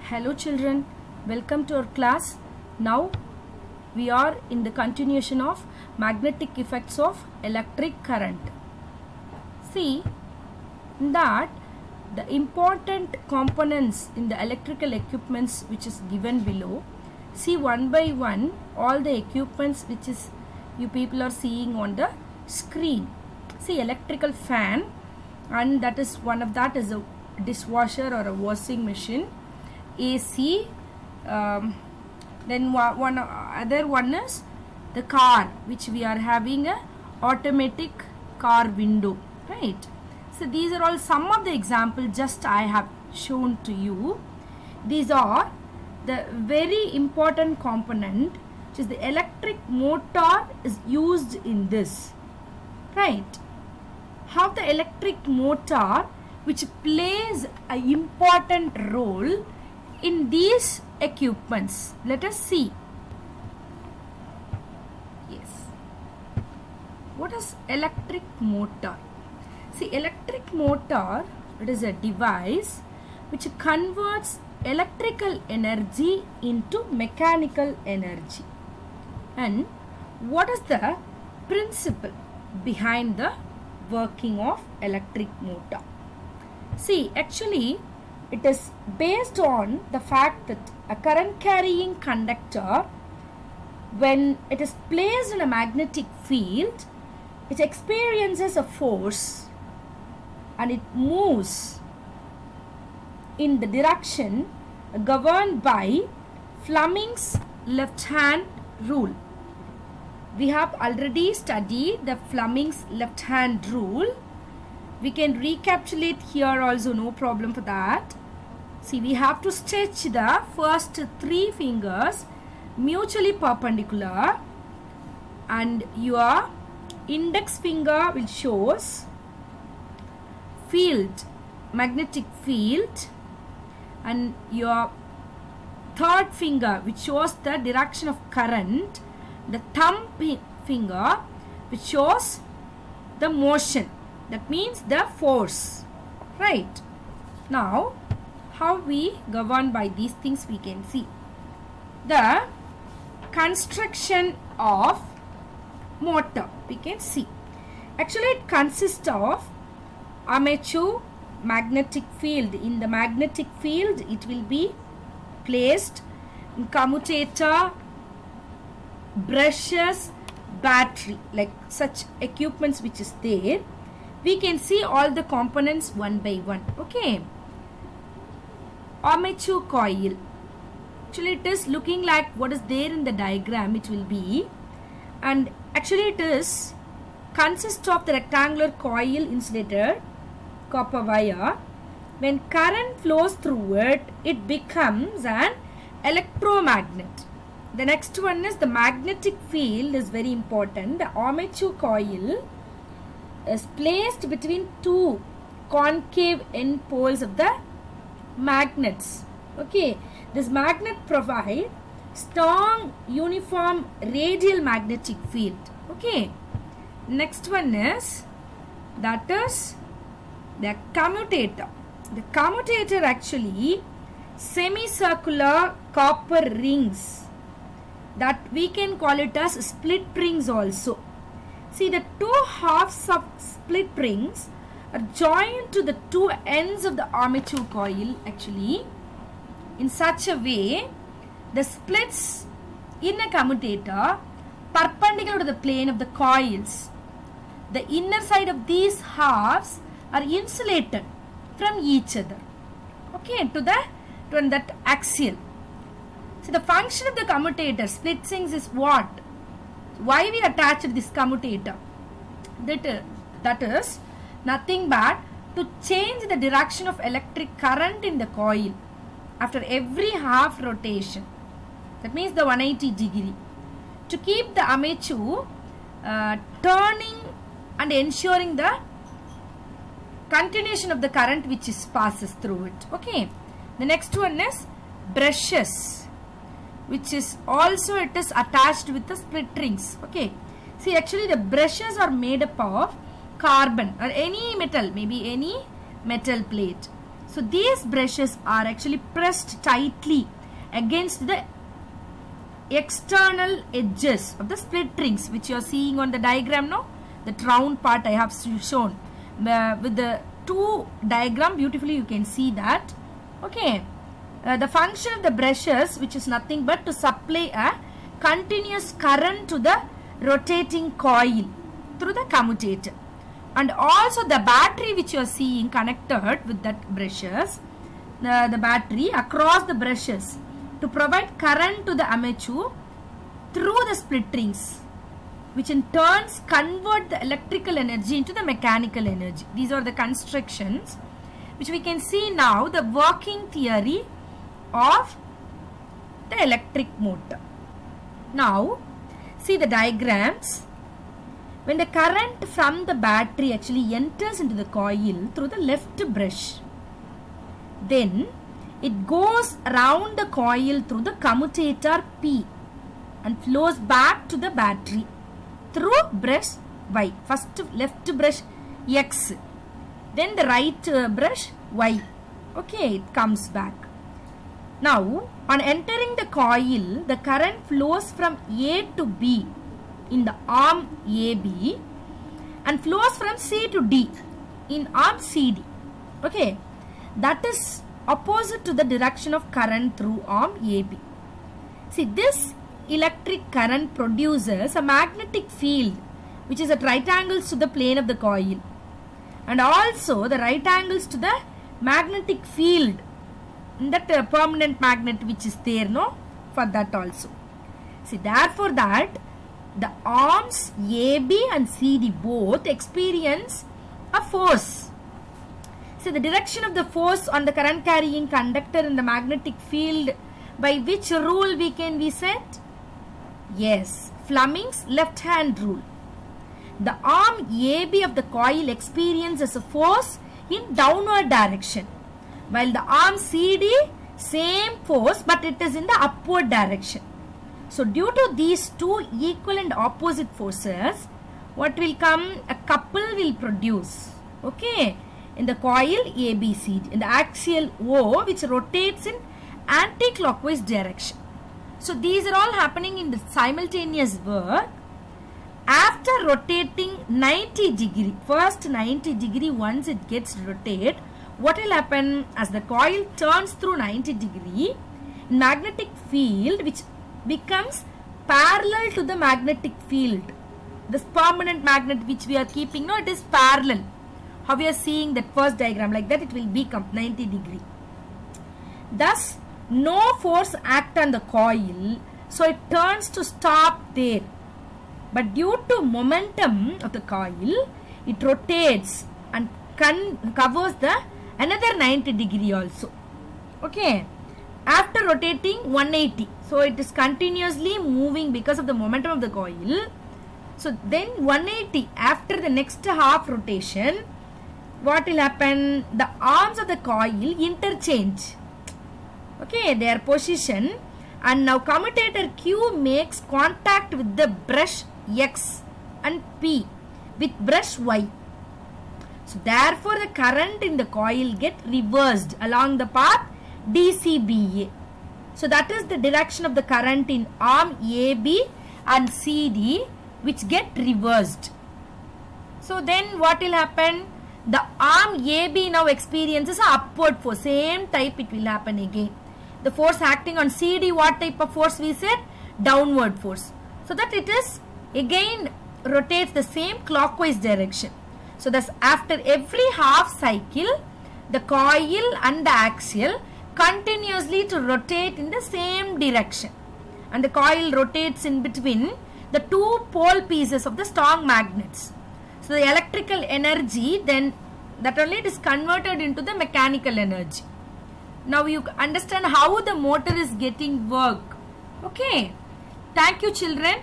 Hello children, welcome to our class. Now we are in the continuation of magnetic effects of electric current. See that the important components in the electrical equipments which is given below. See one by one all the equipments which is you people are seeing on the screen. See electrical fan, and that is one of that is a dishwasher or a washing machine. AC, then one other one is the car, which we are having a automatic car window, right? So these are all some of the examples just I have shown to you. These are the very important component, which is the electric motor is used in this, right? How the electric motor which plays an important role in these equipments. Let us see. Yes. What is electric motor? See, electric motor, it is a device which converts electrical energy into mechanical energy. And what is the principle behind the working of electric motor? See, actually it is based on the fact that a current carrying conductor, when it is placed in a magnetic field, it experiences a force and it moves in the direction governed by Fleming's left hand rule. We have already studied the Fleming's left hand rule. We can recapitulate here also, no problem for that. See, we have to stretch the first three fingers mutually perpendicular, and your index finger will shows field, magnetic field, and your third finger which shows the direction of current, the thumb finger which shows the motion. That means the force, right? Now, how we govern by these things we can see. The construction of motor we can see. Actually, it consists of armature, magnetic field. In the magnetic field, it will be placed in commutator, brushes, battery, like such equipments which is there. We can see all the components one by one. Okay. Armature coil. Actually, it is looking like what is there in the diagram. It will be, and actually it is consists of the rectangular coil insulated copper wire. When current flows through it, it becomes an electromagnet. The next one is the magnetic field is very important. The armature coil is placed between two concave end poles of the magnets. Okay, this magnet provide strong uniform radial magnetic field. Okay, next one is that is the commutator. The commutator actually semicircular copper rings that we can call it as split rings also. See, the two halves of split rings are joined to the two ends of the armature coil actually in such a way the splits in a commutator perpendicular to the plane of the coils. The inner side of these halves are insulated from each other. Okay, to that axial. See, the function of the commutator split rings is what? Why we attached this commutator? That is nothing but to change the direction of electric current in the coil after every half rotation. That means the 180 degree. To keep the armature turning and ensuring the continuation of the current which passes through it. Okay. The next one is brushes, which is also it is attached with the split rings. Okay. See, actually the brushes are made up of carbon or any metal, maybe any metal plate. So these brushes are actually pressed tightly against the external edges of the split rings, which you are seeing on the diagram now. The round part I have shown with the two diagram beautifully, you can see that. Okay, the function of the brushes, which is nothing but to supply a continuous current to the rotating coil through the commutator, and also the battery which you are seeing connected with that brushes, the battery across the brushes to provide current to the armature through the split rings, which in turns convert the electrical energy into the mechanical energy. These are the constructions which we can see now, the working theory of the electric motor. Now see the diagrams. When the current from the battery actually enters into the coil through the left brush, then it goes around the coil through the commutator P and flows back to the battery through brush Y. First left brush X, then the right brush Y. Okay, it comes back. Now on entering the coil, the current flows from A to B in the arm AB and flows from C to D in arm CD. Okay, that is opposite to the direction of current through arm AB. See, this electric current produces a magnetic field which is at right angles to the plane of the coil, and also the right angles to the magnetic field in that permanent magnet which is there, no, for that also. See, therefore that the arms AB and CD both experience a force. See, the direction of the force on the current carrying conductor in the magnetic field, by which rule we can be set? Yes, Fleming's left hand rule. The arm AB of the coil experiences a force in downward direction, while the arm CD same force but it is in the upward direction. So due to these two equal and opposite forces, what will come? A couple will produce, okay, in the coil ABCD, in the axial O, which rotates in anti-clockwise direction. So these are all happening in the simultaneous work. After rotating 90 degree, first 90 degree, once it gets rotated, what will happen? As the coil turns through 90 degree, magnetic field which becomes parallel to the magnetic field. This permanent magnet which we are keeping, no, it is parallel. How we are seeing that first diagram, like that it will become 90 degree. Thus, no force acts on the coil, so it turns to stop there. But due to momentum of the coil, it rotates and covers the another 90 degree also. Okay. After rotating 180, so it is continuously moving because of the momentum of the coil. So then 180, after the next half rotation, what will happen? The arms of the coil interchange. Okay, their position, and now commutator Q makes contact with the brush X and P with brush Y. So therefore the current in the coil get reversed along the path DCBA. So that is the direction of the current in arm AB and CD, which get reversed. So then what will happen? The arm AB now experiences an upward force. Same type it will happen again. The force acting on CD, what type of force we said? Downward force. So that it is again rotates the same clockwise direction. So thus after every half cycle, the coil and the axial continuously to rotate in the same direction, and the coil rotates in between the two pole pieces of the strong magnets. So the electrical energy then that only it is converted into the mechanical energy. Now you understand how the motor is getting work. Okay. Thank you, children.